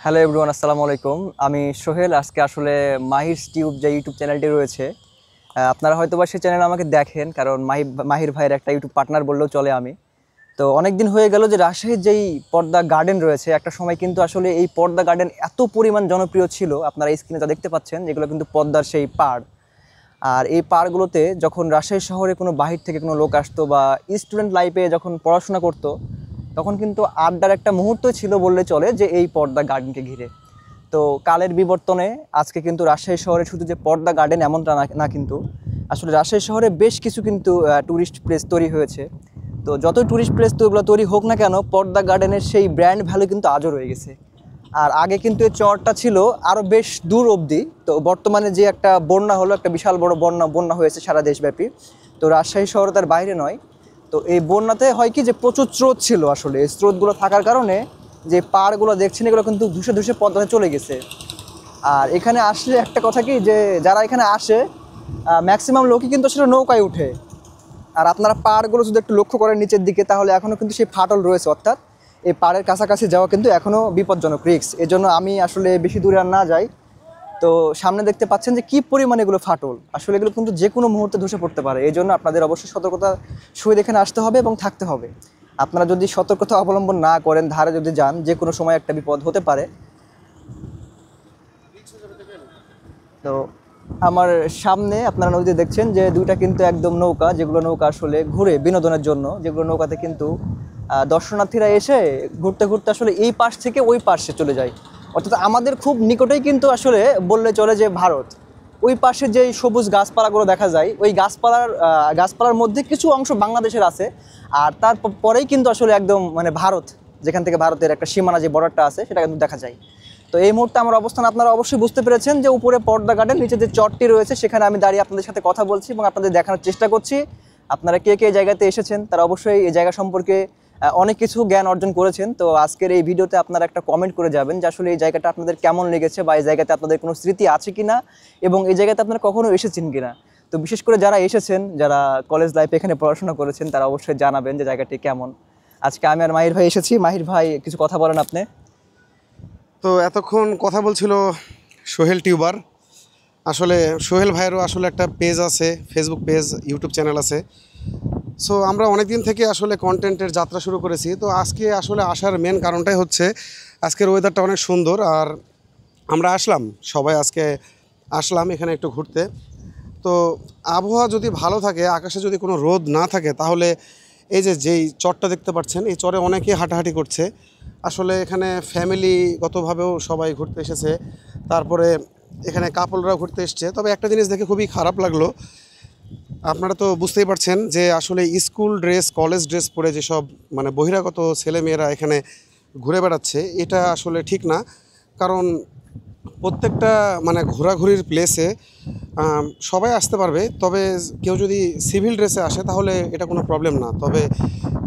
Hello everyone, আসসালামু আলাইকুম। আমি সোহেল। আজকে আসলে মাহির টিউব যে ইউটিউব চ্যানেলটি রয়েছে, আপনারা হয়তো বা সেই চ্যানেলে আমাকে দেখেন, কারণ মাহির ভাইয়ের একটা ইউটিউব পার্টনার বললেও চলে আমি। তো অনেক দিন হয়ে গেল যে রাজশাহীর যেই পর্দা গার্ডেন রয়েছে, একটা সময় কিন্তু আসলে এই পর্দা গার্ডেন এত পরিমাণ জনপ্রিয় ছিল। আপনারা এই স্ক্রিনে যা দেখতে পাচ্ছেন, যেগুলো কিন্তু পদ্মার সেই পাড়। আর এই পাড়গুলোতে যখন রাজশাহী শহরে কোনো বাহির থেকে কোনো লোক আসতো বা স্টুডেন্ট লাইফে যখন পড়াশোনা করতো, তখন কিন্তু আড্ডার একটা মুহূর্ত ছিল বললে চলে যে এই পর্দা গার্ডেনকে ঘিরে। তো কালের বিবর্তনে আজকে কিন্তু রাজশাহী শহরে শুধু যে পর্দা গার্ডেন এমনটা না, কিন্তু আসলে রাজশাহী শহরে বেশ কিছু কিন্তু ট্যুরিস্ট প্লেস তৈরি হয়েছে। তো যতই ট্যুরিস্ট প্লেস তো এগুলো তৈরি হোক না কেন, পর্দা গার্ডেনের সেই ব্র্যান্ড ভ্যালু কিন্তু আজও রয়ে গেছে। আর আগে কিন্তু এই চরটা ছিল আরও বেশ দূর অবধি। তো বর্তমানে যে একটা বন্যা হলো, একটা বিশাল বড় বন্যা হয়েছে সারা দেশব্যাপী, তো রাজশাহী শহর তার বাইরে নয়। তো এই বন্যাতে হয় কি, যে প্রচুর স্রোত ছিল। আসলে এই স্রোতগুলো থাকার কারণে যে পাড়গুলো দেখছেন, এগুলো কিন্তু ধুসে ধুসে পদ্মাতে চলে গেছে। আর এখানে আসলে একটা কথা কি, যে যারা এখানে আসে ম্যাক্সিমাম লোকই কিন্তু আসলে নৌকায় উঠে। আর আপনারা পাড়গুলো যদি একটু লক্ষ্য করেন নিচের দিকে, তাহলে এখনও কিন্তু সেই ফাটল রয়েছে, অর্থাৎ এই পাড়ের কাছাকাছি যাওয়া কিন্তু এখনও বিপজ্জনক, রিস্ক। এই জন্য আমি আসলে বেশি দূরে আর না যাই। তো সামনে দেখতে পাচ্ছেন যে কী পরিমাণে এগুলো ফাটল, আসলে এগুলো কিন্তু যে কোনো মুহূর্তে ধসে পড়তে পারে। এই জন্য আপনাদের অবশ্যই সতর্কতা সহিত এখানে আসতে হবে এবং থাকতে হবে। আপনারা যদি সতর্কতা অবলম্বন না করেন, ধারে যদি যান, যে কোনো সময় একটা বিপদ হতে পারে। তো আমার সামনে আপনারা নদীতে দেখছেন যে দুইটা কিন্তু একদম নৌকা, যেগুলো নৌকা আসলে ঘুরে বিনোদনের জন্য, যেগুলো নৌকাতে কিন্তু দর্শনার্থীরা এসে ঘুরতে ঘুরতে আসলে এই পাশ থেকে ওই পাশে চলে যায়। অর্থাৎ আমাদের খুব নিকটেই কিন্তু আসলে বললে চলে যে ভারত। ওই পাশে যেই সবুজ গাছপালাগুলো দেখা যায়, ওই গাছপালার মধ্যে কিছু অংশ বাংলাদেশের আছে। আর পরেই কিন্তু আসলে একদম মানে ভারত, যেখান থেকে ভারতের একটা সীমানা যে বর্ডারটা আছে, সেটা কিন্তু দেখা যায়। তো এই মুহূর্তে আমার অবস্থান আপনারা অবশ্যই বুঝতে পেরেছেন যে উপরে পর্দা গার্ডেন, নিচে যে চরটি রয়েছে সেখানে আমি দাঁড়িয়ে আপনাদের সাথে কথা বলছি এবং আপনাদের দেখানোর চেষ্টা করছি আপনারা কে কে এই জায়গাতে এসেছেন। তারা অবশ্যই এই জায়গা সম্পর্কে অনেক কিছু জ্ঞান অর্জন করেছেন। তো আজকের এই ভিডিওতে আপনারা একটা কমেন্ট করে যাবেন যে আসলে এই জায়গাটা আপনাদের কেমন লেগেছে, বা এই জায়গাতে আপনাদের কোনো স্মৃতি আছে কিনা, এবং এই জায়গাতে আপনারা কখনো এসেছেন কিনা। তো বিশেষ করে যারা এসেছেন, যারা কলেজ লাইফে এখানে পড়াশোনা করেছেন, তারা অবশ্যই জানাবেন যে জায়গাটি কেমন। আজকে আমি আর মাহির ভাই এসেছি। মাহির ভাই, কিছু কথা বলেন আপনি। তো এতক্ষণ কথা বলছিল সোহেল টিউবার। আসলে সোহেল ভাইয়েরও আসলে একটা পেজ আছে, ফেসবুক পেজ, ইউটিউব চ্যানেল আছে। সো আমরা অনেক দিন থেকে আসলে কন্টেন্টের যাত্রা শুরু করেছি। তো আজকে আসলে আসার মেন কারণটাই হচ্ছে আজকের ওয়েদারটা অনেক সুন্দর। আর আমরা সবাই আজকে আসলাম এখানে একটু ঘুরতে। তো আবহাওয়া যদি ভালো থাকে, আকাশে যদি কোনো রোদ না থাকে, তাহলে এই যেই চরটা দেখতে পাচ্ছেন, এই চরে অনেকে হাঁটাহাঁটি করছে। আসলে এখানে ফ্যামিলিগতভাবেও সবাই ঘুরতে এসেছে, তারপরে এখানে কাপলরাও ঘুরতে এসছে। তবে একটা জিনিস দেখে খুবই খারাপ লাগলো, আপনারা তো বুঝতেই পারছেন যে আসলে স্কুল ড্রেস, কলেজ ড্রেস পরে যেসব মানে বহিরাগত ছেলেমেয়েরা এখানে ঘুরে বেড়াচ্ছে, এটা আসলে ঠিক না। কারণ প্রত্যেকটা মানে ঘোরাঘুরির প্লেসে সবাই আসতে পারবে, তবে কেউ যদি সিভিল ড্রেসে আসে তাহলে এটা কোনো প্রবলেম না। তবে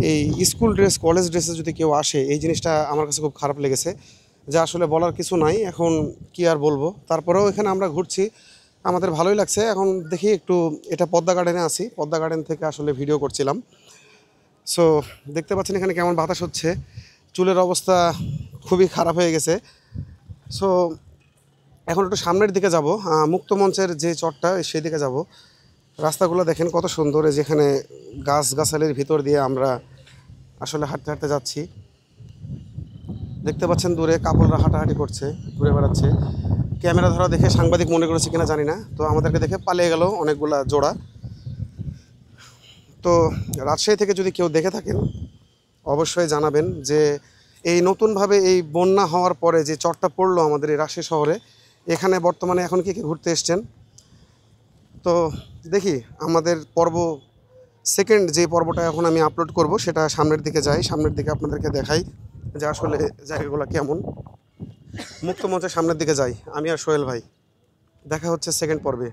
এই স্কুল ড্রেস, কলেজ ড্রেসে যদি কেউ আসে, এই জিনিসটা আমার কাছে খুব খারাপ লেগেছে। যা আসলে বলার কিছু নাই, এখন কি আর বলবো। তারপরেও এখানে আমরা ঘুরছি, আমাদের ভালোই লাগছে। এখন দেখি একটু, এটা পদ্মা গার্ডেনে আছি, পদ্মা গার্ডেন থেকে আসলে ভিডিও করছিলাম। সো দেখতে পাচ্ছেন এখানে কেমন বাতাস হচ্ছে, চুলের অবস্থা খুবই খারাপ হয়ে গেছে। সো এখন একটু সামনের দিকে যাব, মুক্তমঞ্চের যে চরটা সেই দিকে যাব। রাস্তাগুলো দেখেন কত সুন্দর, যেখানে গাছগাছালির ভিতর দিয়ে আমরা আসলে হাঁটতে হাঁটতে যাচ্ছি। দেখতে পাচ্ছেন দূরে কাপড়রা হাঁটাহাঁটি করছে, ঘুরে বেড়াচ্ছে। ক্যামেরা ধরা দেখে সাংবাদিক মনে করেছে কিনা জানি না, তো আমাদেরকে দেখে পালিয়ে গেল অনেকগুলা জোড়া। তো রাজশাহী থেকে যদি কেউ দেখে থাকেন, অবশ্যই জানাবেন যে এই নতুনভাবে এই বন্যা হওয়ার পরে যে চরটা পড়লো আমাদের এই রাজশাহী শহরে, এখানে বর্তমানে এখন কি ঘুরতে এসছেন। তো দেখি আমাদের সেকেন্ড যে পর্বটা এখন আমি আপলোড করব, সেটা সামনের দিকে যাই, সামনের দিকে আপনাদেরকে দেখাই যে আসলে জায়গাগুলো কেমন। মুক্তমঞ্চের সামনের দিকে যাই আমি আর সোহেল ভাই। দেখা হচ্ছে সেকেন্ড পর্বে।